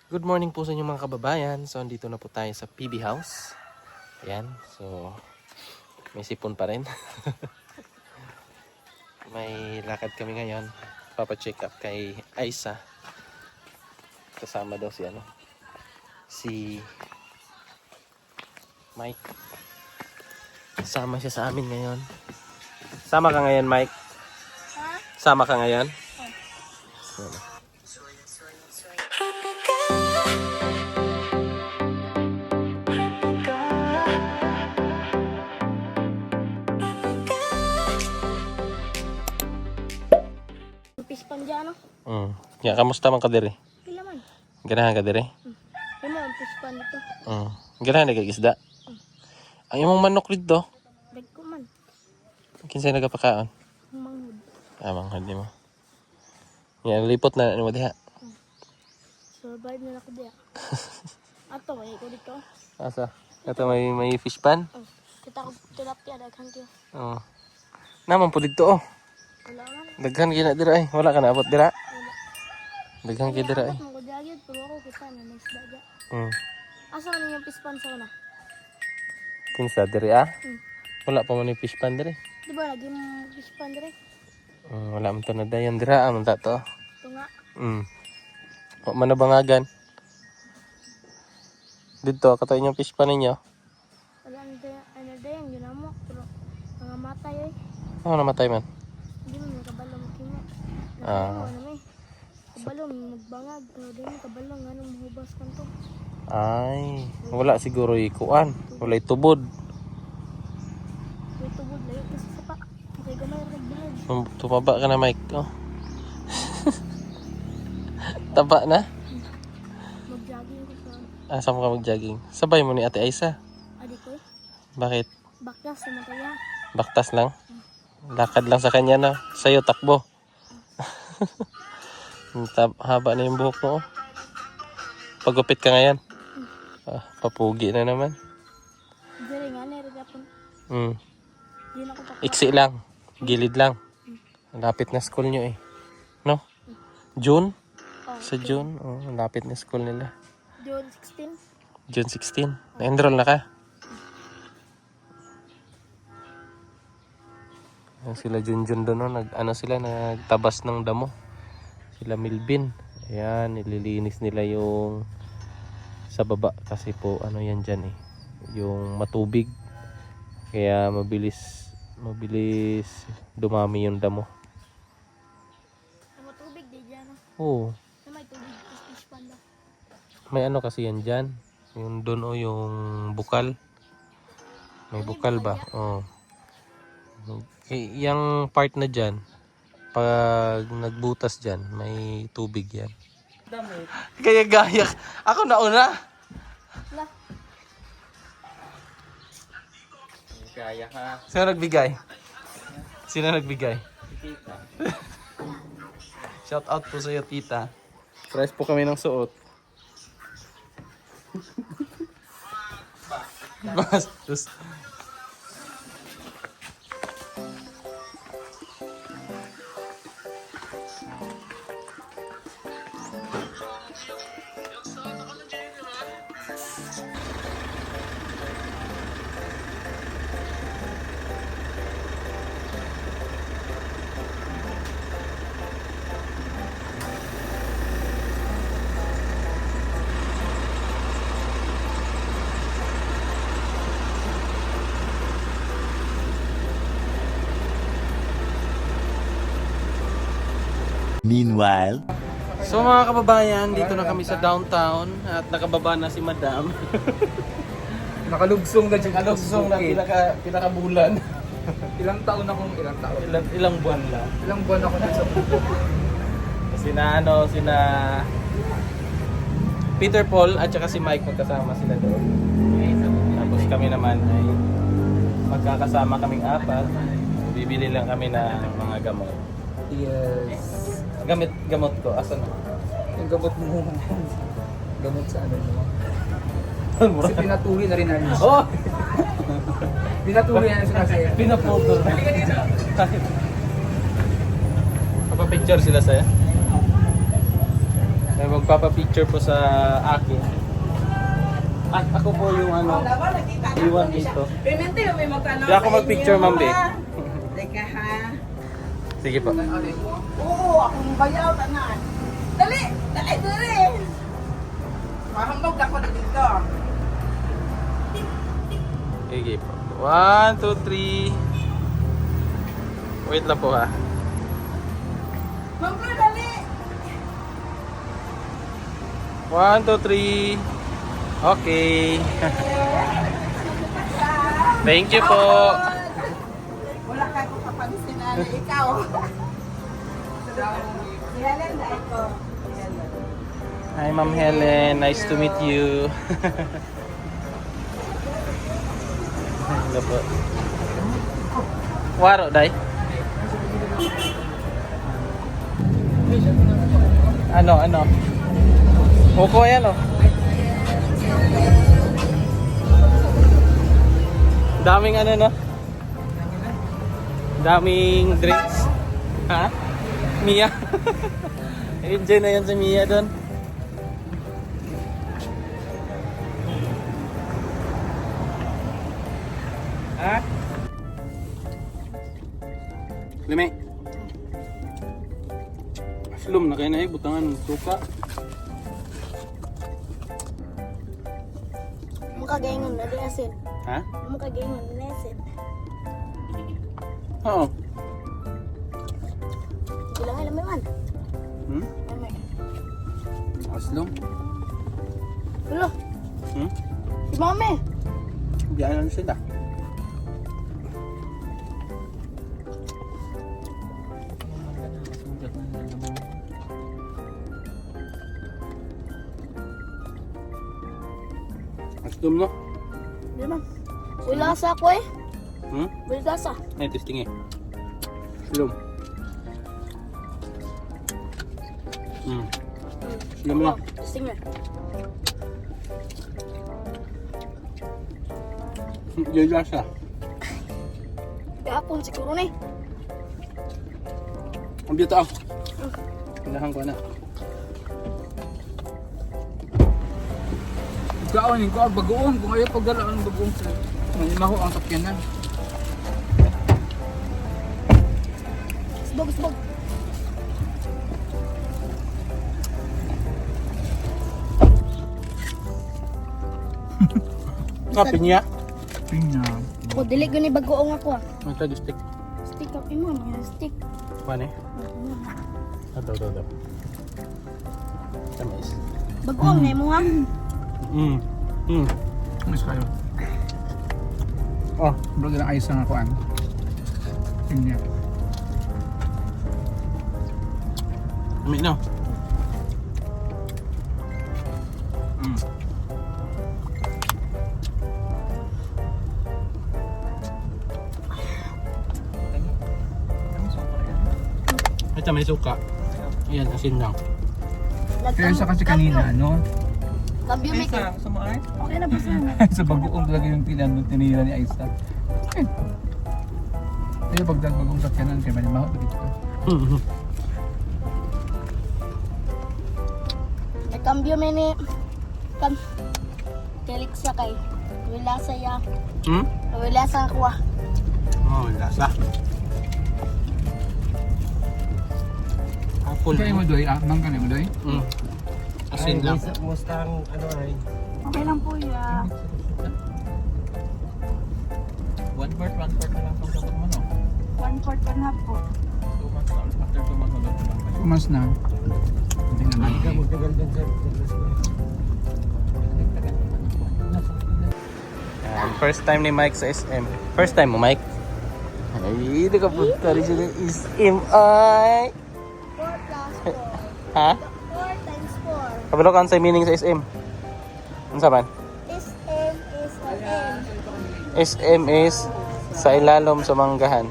Good morning po sa inyo mga kababayan. So, andito na po tayo sa PB House. Ayan. So, may sipon pa rin. May lakad kami ngayon. Papa-check up kay Aisa. Kasama daw si Mike. Kasama siya sa amin ngayon. Sama ka ngayon, Mike? Ha? Sama ka ngayon? Ayan. Pispan dyan, no? Ya, kamusta man ka diri? Pila man. Ganahan ka diri? Imo ang pispan dito. Ganahan ka isda? Ang imong manok dito, Dagko man. kinsay nagapakaon? Manghud. Manghod mo. Yan, lipot na ano diha. Survive na ako diya. Ato, ko dito. Asa? Ito may fish pan. Kita ko tilapia daghan kayo. Oo. Naman po dito oh. Wala man. Daghan gina dira ay. Wala ka na abot dira. Wala. Daghan kay dira ay. Mo ko diagid pero ako kita na nice daga. Hmm. Asa man yung pispan sa una? Kinsa diri ah? Hmm. Wala pa man yung fish pan diri. Di ba lagi mo pispan dire? Wala man to na dayan dira man ta to. Ito nga. Wa man na bangagan. Dito kato inyong fish pan ninyo. Wala na ano dayan ginamo pero mga matay ay. Ano namatay man? Hindi mo kabalo mo kimo. Ah. Ano may? Kabalo magbangag pero di mo kabalo nganong mahubas kanto. Ay, wala siguro ikuan. Wala tubod. May tubod layo kasi sa pa. Kaya gamay rin bahag. Tumaba ka na, Mike. Oh. Taba na? Mag-jogging ko sa Asa mo ka mag-jogging? Sabay mo ni Ate Aisa. adik ko eh. Bakit? Baklas sa mataya. Baktas lang? Lakad lang sa kanya na. Sa'yo, takbo. Haba na yung buhok mo. Oh. Pagupit ka ngayon. Papugi na naman. Dire nga na rin yapon. Di na ko takbo. Iksi lang. Gilid lang. Lapit na school nyo eh. No? June? Oh, Sa June? Oh, lapit na school nila. June 16. June 16. Na-enroll na ka? Sila Junjun doon, no? Nagtabas ng damo. Sila Milbin. Ayan, nililinis nila yung sa baba. Kasi po, ano yan dyan eh. Yung matubig. Kaya mabilis dumami yung damo. Ang matubig di dyan. Oo. Na may tubig. Fish panda. May ano kasi yan dyan. Yung doon o yung bukal. May bukal ba? Oo. Yung part na dyan, pag nagbutas dyan, may tubig yan. Kaya gayak. Ako nauna. Lah. Kaya ka. Sino nagbigay? Sino nagbigay? Tita. Shout out po sa iyo, tita. Price po kami ng suot. Bastos. Meanwhile, So mga kababayan, dito na kami sa downtown at nakababa na si Madam. Nakalugsong na dyan. Kalusong na pinakabulan. Ilang taon? Ilang buwan lang. Ilang buwan ako dyan sa bundok. Sina Peter Paul at saka si Mike magkasama sila doon. Tapos kami naman ay magkakasama kaming apat. Bibili lang kami ng mga gamot. Yes. Gamot ko, asan na? Yung gamot mo. Gamot sa ano mo. Kasi pinatuli na rin namin. Oh! Pinatuli na siya. Pinaphoto. Papapicture sila sa'yo? May magpapapicture po sa akin. At ako po yung iwan dito. Pimente, may magkano Hindi ako mag-picture, Ma'am Be. Teka ha. Sige po. Oo, akong bayaw, tanan. Dali! Dali, dali! Mahambog ako na dito. Sige po. 1, 2, 3. Wait lang po ha. Mangko, dali! 1, 2, 3. Okay. Thank you po. Wala ka kung kapansin na ikaw. Si Helen na ito. Hi Ma'am Helen, nice to meet you. Hello po. Waro, day? Ano? Uko yan, oh. Daming no? Daming drinks. Ha? Mia? Enjoy na yan si Mia doon. Ha? Lime. Aslum na kayo na butangan suka. Mukha gayon na di asin. Ha? Mukha gayon na asin. Oo. Bilang alam mo man. Amen. Aslum. Hello, si Mami. Biyanan sila. Aslum no? Di man. Wala sa ako eh. Wala sa. Eh, testing eh. Aslum. Aslum no? Singer. Yung lasa. Kapon siguro na eh. Ang biyata ako. Pinahan ko na. Gawin ko ang bagoong kung ayaw pagdala ang bagoong sa maho ang sakyanan. Sbog. Kapin niya. Pinya. O, dili gani bagoong ako ah. Ang tadi stick. Stick up mo, may stick. Mana eh? Daw. Tamis. Bagoong na mo ha. Mas kayo. Oh, Bro, lang ayos ang akuan. Pinya. amin no. Ito may suka. Ayan, asin lang. Kaya sa kasi kanina, no? Cambio may ka. Okay na ba sana? Sa bagoong talaga yung tinira ni Aisa. Kaya pagdag bagong sakyanan, kaya manimaho to dito. May cambio may ni. Kelik sa kay. Wala sa ya. Wala sa ako ah. Oh, lasa. Apple. Kaya mo doy, mangga mo doy? Asin lang. Kumusta ang ano ay? Okay lang po ya. 1/4 na lang pag dapat mo, no? 1/4 na po. 2 months na. After 2 months na lang. 2 months na. Hindi naman. Ikaw magtagal din sa Douglas ko. Yan, first time ni Mike sa SM. First time mo, Mike? Ay, nakapunta rin siya ng SM. Ay! 4 plus 4. Ha? 4 times 4. Kabalo ka sa meaning sa SM? Ano saban? SM is an M. SM is sa ilalom sa manggahan.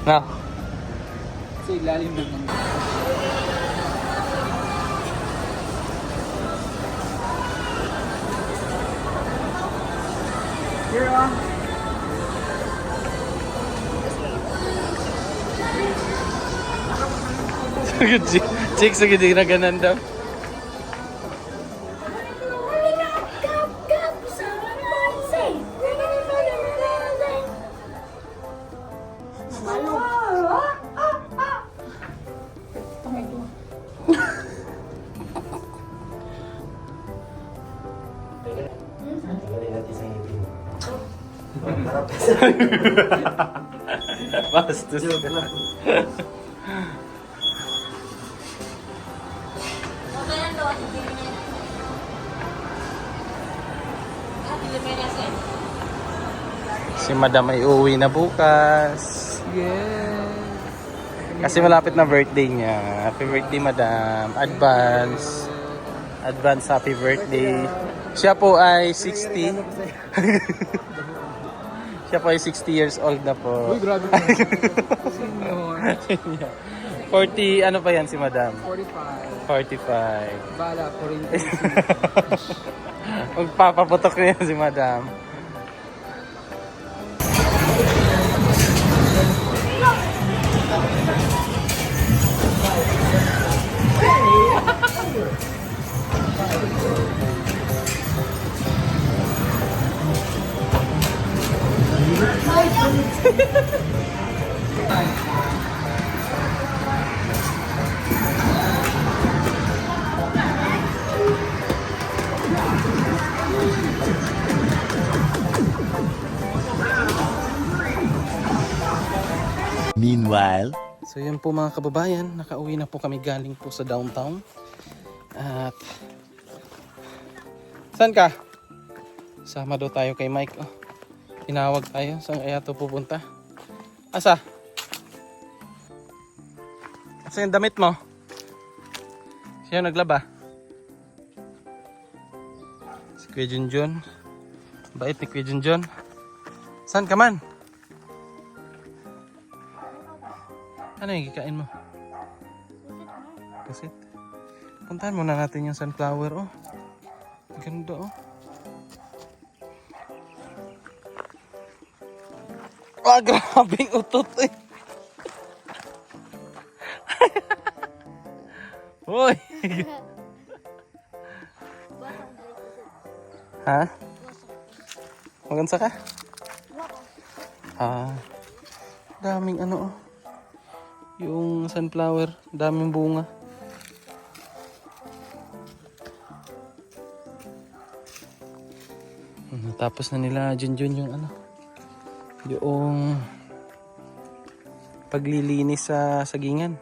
Na? Sa ilalim ng mga. Here on. Chicks, sige, na ganan daw. Bastos ka na. Si Madam ay uuwi na bukas. Yeah. Kasi malapit na birthday niya. Happy birthday, Madam. Advance. Advance happy birthday. Siya po ay 60. Siya po ay 60 years old na po. Uy, grabe ka. Senior. 40, ano pa yan si Madam? 45. 45. Bala, 40. Magpapaputok na yan si Madam. Meanwhile, So yun po mga kababayan, nakauwi na po kami galing po sa downtown. At saan ka? Sama daw tayo kay Mike. Oh, tinawag tayo. Saan kaya ito pupunta? Asa? Asa yung damit mo? Siya yung naglaba? Si Kuya Junjun. Bait ni Kuya Junjun. Saan ka man? Ano yung kikain mo? Pusit. Puntahan muna natin yung sunflower, oh. Ganda, oh. Ah, grabing utot, eh. Hoy! Ha? Magansa ka? Ah, daming ano, oh. Yung sunflower, daming bunga. Tapos na nila Junjun yung ano, yung paglilinis sa sagingan.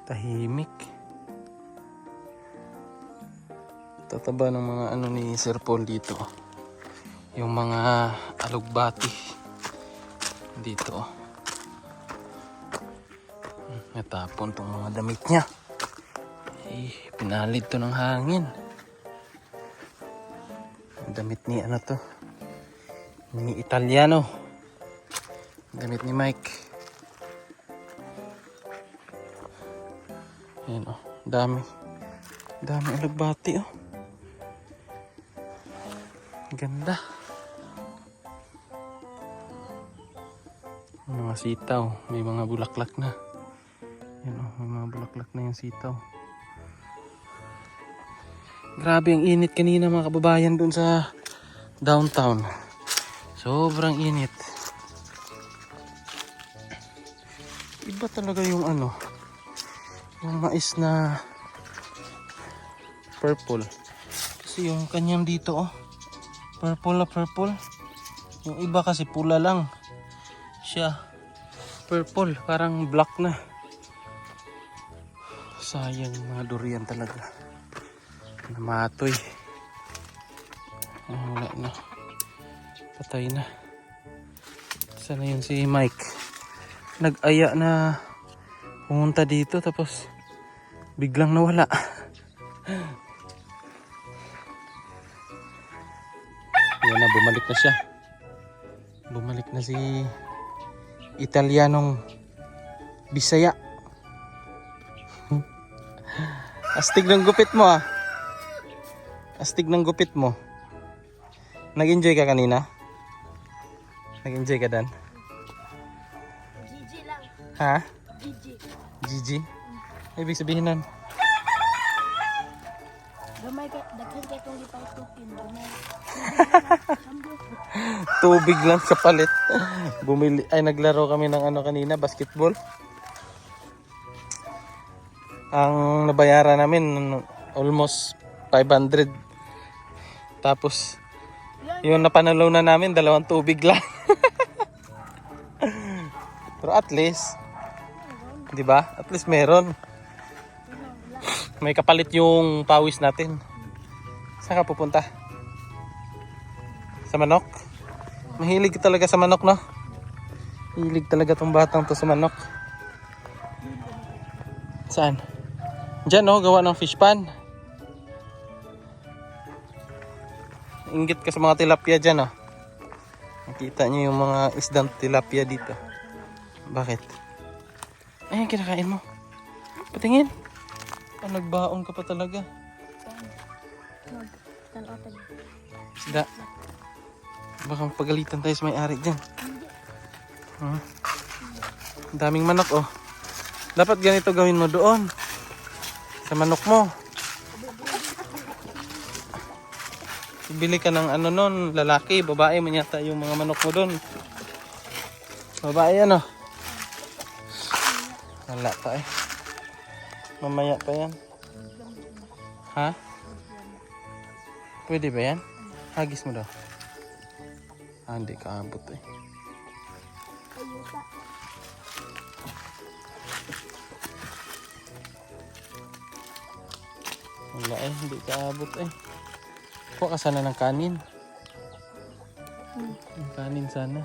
Tahimik. Tataba ng mga ano ni Sir Paul dito. Yung mga alugbati dito. Natapon tong mga damit niya. Eh, pinalid to ng hangin. Ang damit ni ano to? Ni Italiano. Damit ni Mike. Ayan, oh, dami. Dami alugbati, oh. Ganda. Mga sitaw, may mga bulaklak na. Yan, oh, may mga bulaklak na yung sitaw. Grabe ang init kanina mga kababayan dun sa downtown. Sobrang init. Iba talaga yung ano, yung mais na purple. Kasi yung kanyang dito, oh, purple na purple. Yung iba kasi pula lang. Siya purple, parang black na. Sayang mga durian talaga. Namatoy. Oh, wala na. Patay na. Sana yun si Mike. Nag-aya na pumunta dito tapos biglang nawala. Yan na, bumalik na siya. Bumalik na si Italianong Bisaya. Astig ng gupit mo, ah. Astig ng gupit mo. Nag-enjoy ka kanina? Nag-enjoy ka dan? GG lang. Ha? GG. GG? Ibig sabihin nun? Gamay ka, daghan ka itong lipay tukin. Gamay. Sambyo. Tubig lang kapalit. Bumili, ay naglaro kami ng ano kanina, basketball. Ang nabayaran namin almost 500. Tapos yung napanalunan namin 2 tubig lang. Pero at least, 'di ba? At least meron. May kapalit yung pawis natin. Saan ka pupunta? Sa manok? Mahilig talaga sa manok, no? Hilig talaga tong batang to sa manok. Saan? Diyan, no? Gawa ng fish pan. Inggit ka sa mga tilapia dyan, no? Nakita niyo yung mga isdang tilapia dito. Bakit? Ay, kinakain mo. Patingin. Ah, nagbaon ka pa talaga. Tanotag. Isda. Baka pagalitan tayo sa may-ari dyan. Ang daming manok, oh. Dapat ganito gawin mo doon. Sa manok mo. Bili ka ng ano nun, lalaki, babae, manyata yung mga manok mo doon. Babae, ano? Wala pa eh. Mamaya pa yan. Ha? Pwede ba yan? Hagis mo daw. Ah, hindi kaabot eh. Wala eh, hindi kaabot eh. Kuha ka sana ng kanin. Yung kanin sana.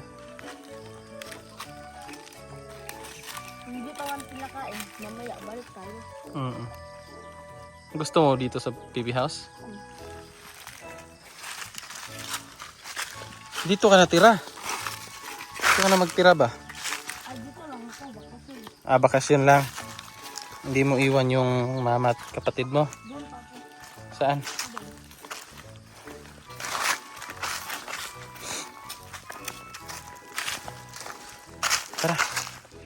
Hindi pa man pinakain. Mamaya, balik tayo. Gusto mo dito sa PB House? Dito ka natira. Dito ka na magtira ba? Ay, dito lang ako. Bakasyon. Ah, bakasyon lang. Hindi mo iwan yung mama at kapatid mo? Doon pa ako. Saan? Tara.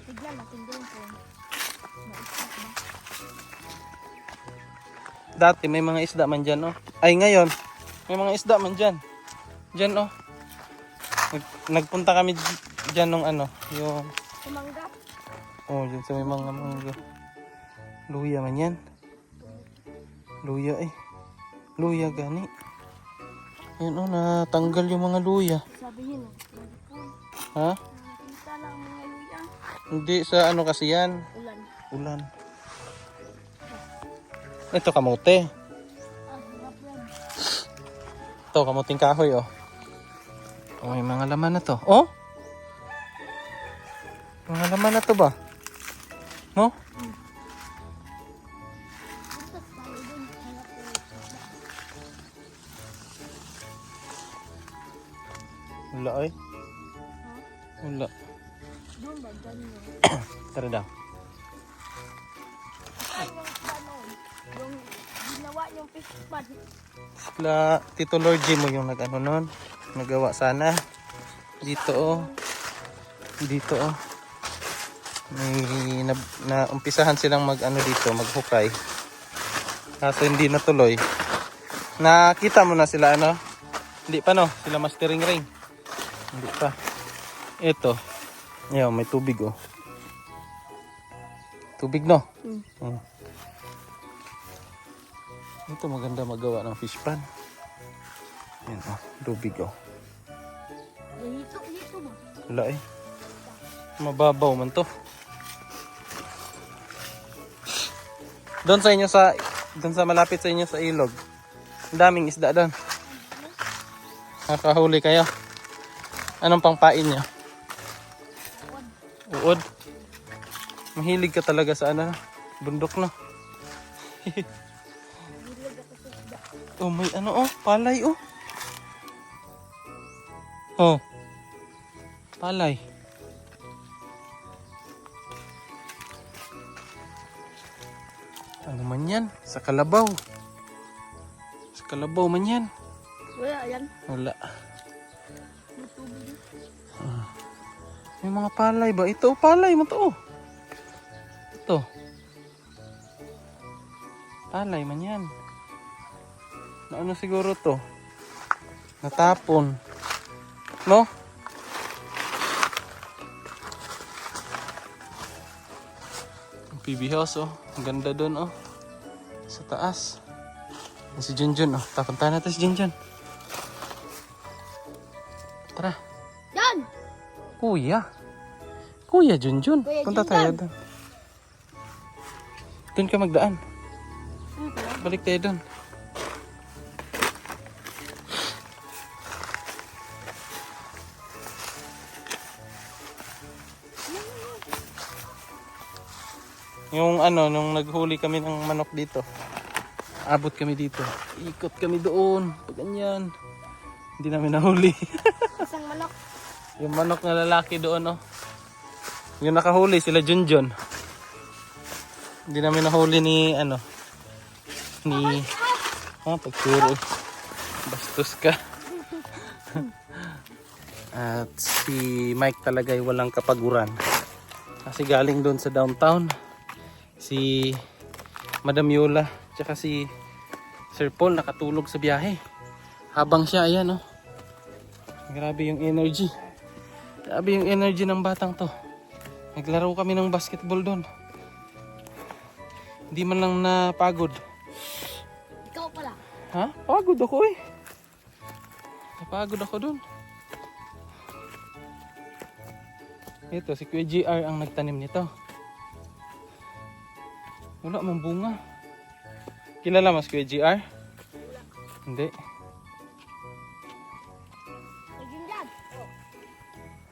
Bigyan natin doon po. Maisip na. Dati may mga isda man dyan, oh. Ay, ngayon, may mga isda man dyan. Dyan, oh. Nagpunta kami dyan nung ano, yung... Sumanggap. Oh, dyan sa may mga mangga. Luya man yan. Luya eh. Luya gani. Yan, oh, natanggal yung mga luya. Sabihin na. Ha? Nakita lang mga luya. Hindi, sa ano kasi yan? Ulan. Ulan. Ito kamote. Ah, hirap yan. Ito, kamuting kahoy, oh. Oh, may mga laman na to. Oh? Mga laman na to ba? No? Butas tayo doon. Hanap ko yung isda. Wala ay. Ha? Wala. Doon ba? Diyan yun. Tara daw. Ay, yung isda noon. Yung ginawa yung fish pad. Sila, Tito Lord G mo yung nag-ano nun. Nagawa sana. Dito, oh. Dito, oh. May umpisahan silang mag-ano dito, maghukay. Kaso hindi natuloy. Nakita mo na sila, ano? Hindi pa, no? Sila mastering ring. Hindi pa. Ito. Ayan, may tubig, oh. Tubig, no? Ito maganda magawa ng fish pan. Ayan, oh. Tubig, oh. Dito ba? Wala eh. Mababaw man to. Doon sa inyo doon sa malapit sa inyo sa ilog. Ang daming isda doon. Nakahuli kayo. Anong pangpain niyo? Uod. Mahilig ka talaga sa ano, bundok, no? Oh, may ano, oh, palay, oh. Oh. Palay. Ano man yan? Sa kalabaw. Sa kalabaw man yan. Wala yan. Wala. tubig. May mga palay ba? Ito, palay mo to. Ito. Palay man yan. Na ano siguro to? Natapon. No? Ang PB house oh. Ang ganda dun oh. Sa taas. Yan si Junjun oh. Tapuntahan natin si Junjun. Tara. Yan! Kuya. Kuya Junjun. Kuya Punta Junjun. tayo doon. Doon ka magdaan. Balik tayo doon. Yung ano, nung naghuli kami ng manok dito. Abot kami dito. Ikot kami doon. Pag ganyan. Hindi namin nahuli. Isang manok. Yung manok na lalaki doon, oh. Yung nakahuli, sila Junjun. Hindi namin nahuli ni, ano, ni, pagturo. Bastos ka. At si Mike talaga ay walang kapaguran. Kasi galing doon sa downtown. Si Madam Yola, tsaka si Sir Paul nakatulog sa biyahe. Habang siya, ayan, oh. Grabe yung energy. Grabe yung energy ng batang to. Naglaro kami ng basketball doon. Hindi man lang napagod. Ikaw pala. Ha? Pagod ako eh. Napagod ako doon. Ito, si Kuya GR ang nagtanim nito. Wala mong bunga. Kilala mas Kuya GR? Hindi. Ayun dyan.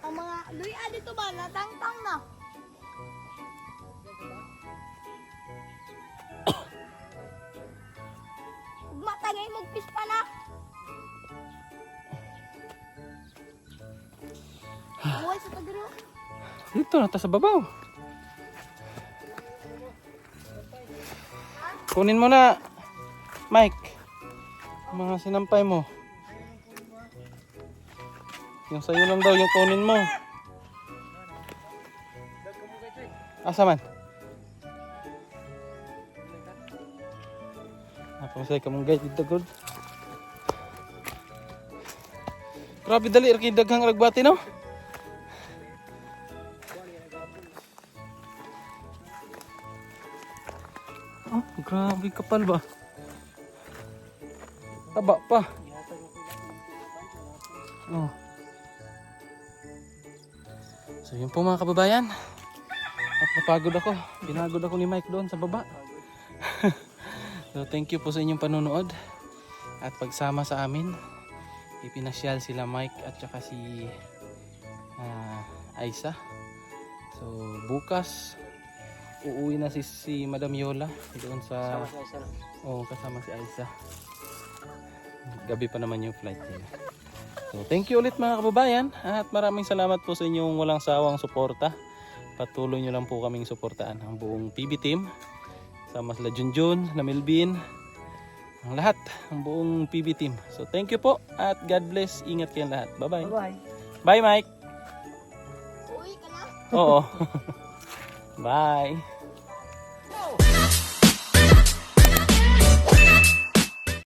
Ang mga luya dito ba? Natangtang na. Matagay magpis pa na. Buhay sa tagiro. Dito, nata sa babaw. Kunin mo na, Mike. Ang mga sinampay mo. Yung sayo lang daw, yung kunin mo. Asa man? Napamasay ka mong guys, dito good. Grabe dali, arkay daghang ragbati no? Oh, grabe kapal ba? Taba pa. Oh. So yun po mga kababayan. At napagod ako. Binagod ako ni Mike doon sa baba. So thank you po sa inyong panonood. At pagsama sa amin, ipinasyal sila Mike at saka si Aisa. So bukas uuwi na si Madam Yola doon sa kasama si Aisa. Gabi pa naman yung flight nila. So thank you ulit mga kababayan at maraming salamat po sa inyong walang sawang suporta. Patuloy nyo lang po kaming suportaan ang buong PB team. Sama sila Junjun, na Melvin, ang lahat, ang buong PB team. So thank you po at God bless. Ingat kayong lahat. Bye bye. Bye-bye. Bye Mike. Uwi ka na. Oo. Bye.